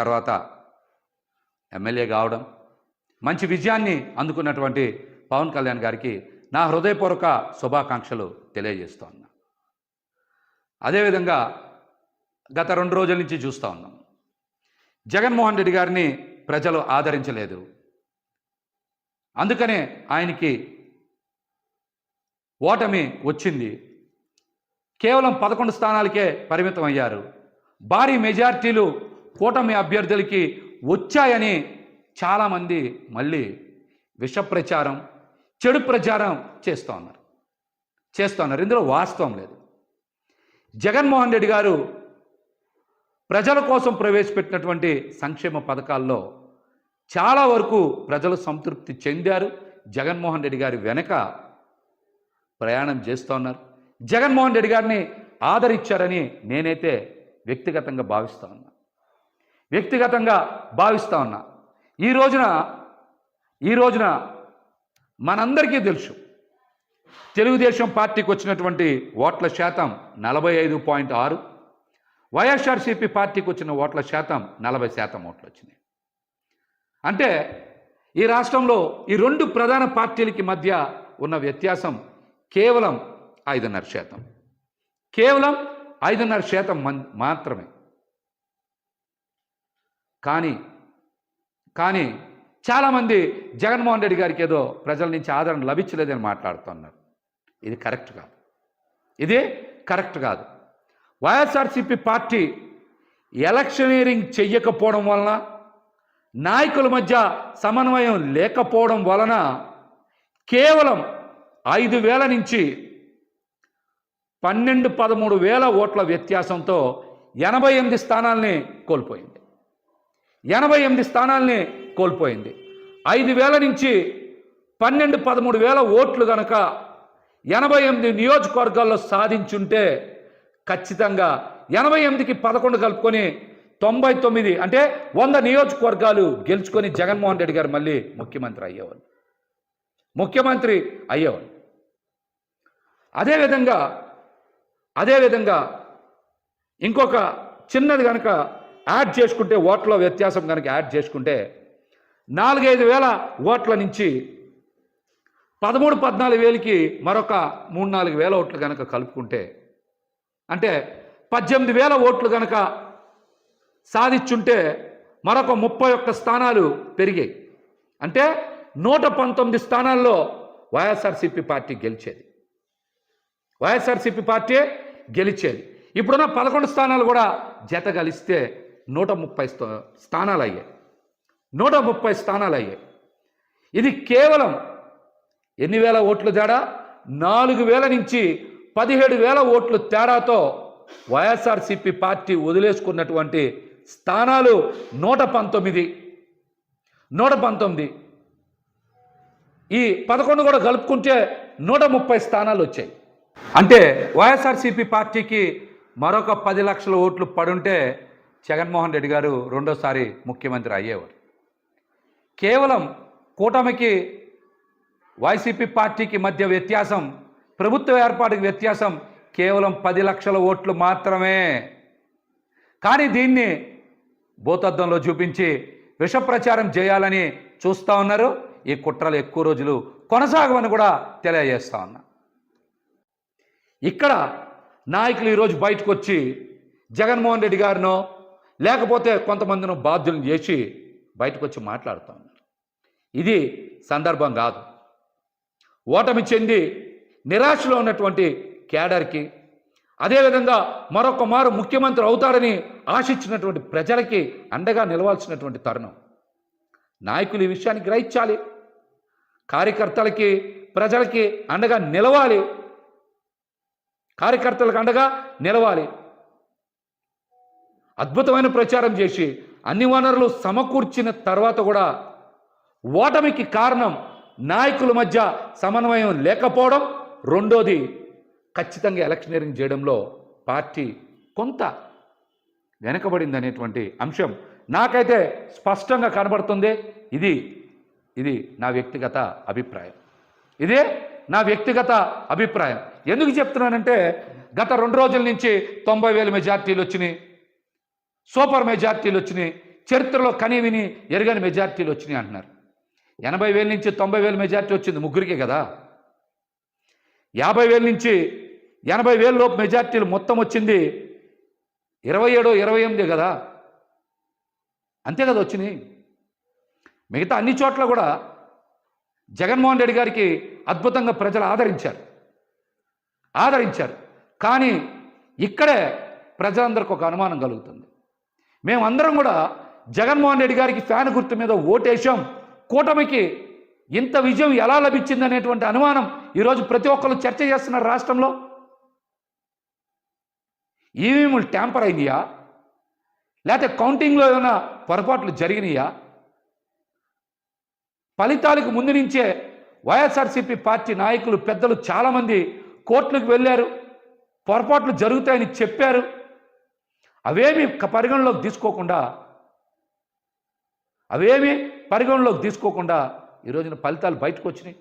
తర్వాత ఎమ్మెల్యే కావడం, మంచి విజయాన్ని అందుకున్నటువంటి పవన్ కళ్యాణ్ గారికి నా హృదయపూర్వక శుభాకాంక్షలు తెలియజేస్తూ ఉన్నా. అదేవిధంగా గత 2 రోజుల నుంచి చూస్తూ ఉన్నాం, జగన్మోహన్ రెడ్డి గారిని ప్రజలు ఆదరించలేదు. అందుకనే ఆయనకి ఓటమి వచ్చింది. కేవలం 11 స్థానాలకే పరిమితం అయ్యారు. భారీ మెజార్టీలు కూటమి అభ్యర్థులకి వచ్చాయని చాలామంది మళ్ళీ విష ప్రచారం, చెడు ప్రచారం చేస్తూ ఉన్నారు. ఇందులో వాస్తవం లేదు. జగన్మోహన్ రెడ్డి గారు ప్రజల కోసం ప్రవేశపెట్టినటువంటి సంక్షేమ పథకాల్లో చాలా వరకు ప్రజలు సంతృప్తి చెందారు. జగన్మోహన్ రెడ్డి గారి వెనక ప్రయాణం చేస్తూ ఉన్నారు. జగన్మోహన్ రెడ్డి గారిని ఆదరించారని నేనైతే వ్యక్తిగతంగా భావిస్తూ ఉన్నా. ఈ రోజున మనందరికీ తెలుసు, తెలుగుదేశం పార్టీకి వచ్చినటువంటి ఓట్ల శాతం 45.6, వైఎస్ఆర్సీపీ పార్టీకి వచ్చిన ఓట్ల శాతం 40% ఓట్లు వచ్చినాయి. అంటే ఈ రాష్ట్రంలో ఈ 2 ప్రధాన పార్టీలకి మధ్య ఉన్న వ్యత్యాసం కేవలం 5.5%. కేవలం 5.5% మాత్రమే. కానీ చాలామంది జగన్మోహన్ రెడ్డి గారికి ఏదో ప్రజల నుంచి ఆదరణ లభించలేదని మాట్లాడుతున్నారు. ఇది కరెక్ట్ కాదు. వైఎస్ఆర్సీపీ పార్టీ ఎలక్షనీరింగ్ చెయ్యకపోవడం వలన, నాయకుల మధ్య సమన్వయం లేకపోవడం వలన కేవలం 5,000 నుంచి 12-13,000 ఓట్ల వ్యత్యాసంతో 88 స్థానాల్ని కోల్పోయింది. 5,000 నుంచి 12-13,000 ఓట్లు గనక 88 నియోజకవర్గాల్లో సాధించుంటే ఖచ్చితంగా 88కి 11 కలుపుకొని 99, అంటే 100 నియోజకవర్గాలు గెలుచుకొని జగన్మోహన్ రెడ్డి గారు మళ్ళీ ముఖ్యమంత్రి అయ్యేవారు. అదేవిధంగా ఇంకొక చిన్నది కనుక యాడ్ చేసుకుంటే, ఓట్ల వ్యత్యాసం కనుక యాడ్ చేసుకుంటే 4-5 వేల ఓట్ల నుంచి 13-14 వేలకి మరొక 3-4 వేల ఓట్లు కనుక కలుపుకుంటే, అంటే 18,000 ఓట్లు కనుక సాధించుంటే మరొక 31 స్థానాలు పెరిగాయి. అంటే 119 స్థానాల్లో వైఎస్ఆర్సీపీ పార్టీ గెలిచేది. ఇప్పుడున్న 11 స్థానాలు కూడా జత కలిస్తే 130 స్థానాలు అయ్యాయి. ఇది కేవలం ఎన్ని వేల ఓట్లు తేడా? 4,000 నుంచి 17,000 ఓట్లు తేడాతో వైఎస్ఆర్సీపీ పార్టీ వదిలేసుకున్నటువంటి స్థానాలు 119. ఈ 11 కూడా కలుపుకుంటే 130 స్థానాలు వచ్చాయి. అంటే వైఎస్ఆర్సీపీ పార్టీకి మరొక 10 లక్షల ఓట్లు పడుంటే జగన్మోహన్ రెడ్డి గారు రెండోసారి ముఖ్యమంత్రి అయ్యేవారు. కేవలం కూటమికి వైసీపీ పార్టీకి మధ్య వ్యత్యాసం, ప్రభుత్వ ఏర్పాటుకి వ్యత్యాసం కేవలం 10 లక్షల ఓట్లు మాత్రమే. కానీ దీన్ని భూతద్దంలో చూపించి విష ప్రచారం చేయాలని చూస్తూ ఉన్నారు. ఈ కుట్రలు ఎక్కువ రోజులు కొనసాగవని కూడా తెలియజేస్తా ఉన్నా. ఇక్కడ నాయకులు ఈరోజు బయటకు వచ్చి జగన్మోహన్ రెడ్డి గారినో లేకపోతే కొంతమందినో బాధ్యులను చేసి బయటకు వచ్చి మాట్లాడుతూ ఉన్నారు. ఇది సందర్భం కాదు. ఓటమి చెంది నిరాశలో ఉన్నటువంటి కేడర్కి, అదేవిధంగా మరొక మారు ముఖ్యమంత్రి అవుతారని ఆశించినటువంటి ప్రజలకి అండగా నిలవాల్సినటువంటి తరుణం. నాయకులు ఈ విషయాన్ని గ్రహించాలి. కార్యకర్తలకి, ప్రజలకి అండగా నిలవాలి. అద్భుతమైన ప్రచారం చేసి అన్ని వనరులు సమకూర్చిన తర్వాత కూడా ఓటమికి కారణం నాయకుల మధ్య సమన్వయం లేకపోవడం. రెండోది, ఖచ్చితంగా ఎలక్షనీరింగ్ చేయడంలో పార్టీ కొంత వెనకబడింది అనేటువంటి అంశం నాకైతే స్పష్టంగా కనబడుతుంది. ఇది నా వ్యక్తిగత అభిప్రాయం. ఎందుకు చెప్తున్నానంటే, గత 2 రోజుల నుంచి 90,000 మెజార్టీలు వచ్చినాయి, సూపర్ మెజార్టీలు వచ్చినాయి. చరిత్రలో కని విని ఎరగని మెజార్టీలు వచ్చినాయి అంటున్నారు. 80,000 నుంచి 90,000 మెజార్టీ వచ్చింది ముగ్గురికే కదా. 50,000 నుంచి 80,000 లోపు మెజార్టీలు మొత్తం వచ్చింది 27, 28 కదా. అంతే కదా వచ్చినాయి. మిగతా అన్ని చోట్ల కూడా జగన్మోహన్ రెడ్డి గారికి అద్భుతంగా ప్రజలు ఆదరించారు. కానీ ఇక్కడే ప్రజలందరికీ ఒక అనుమానం కలుగుతుంది. మేమందరం కూడా జగన్మోహన్ రెడ్డి గారికి ఫ్యాన్ గుర్తు మీద ఓటేశాం, కూటమికి ఇంత విజయం ఎలా లభించింది అనేటువంటి అనుమానం ఈరోజు ప్రతి ఒక్కరు చర్చ చేస్తున్నారు రాష్ట్రంలో. ఈవీఎంలు ట్యాంపర్ అయినాయా, లేకపోతే కౌంటింగ్లో ఏమైనా పొరపాట్లు జరిగినాయా? ఫలితాలకు ముందు నుంచే వైఎస్ఆర్సీపీ పార్టీ నాయకులు పెద్దలు చాలామంది కోర్టులకు వెళ్ళారు, పొరపాట్లు జరుగుతాయని చెప్పారు. అవేమీ పరిగణలోకి తీసుకోకుండా ఈ రోజున ఫలితాలు బయటకు వచ్చినాయి.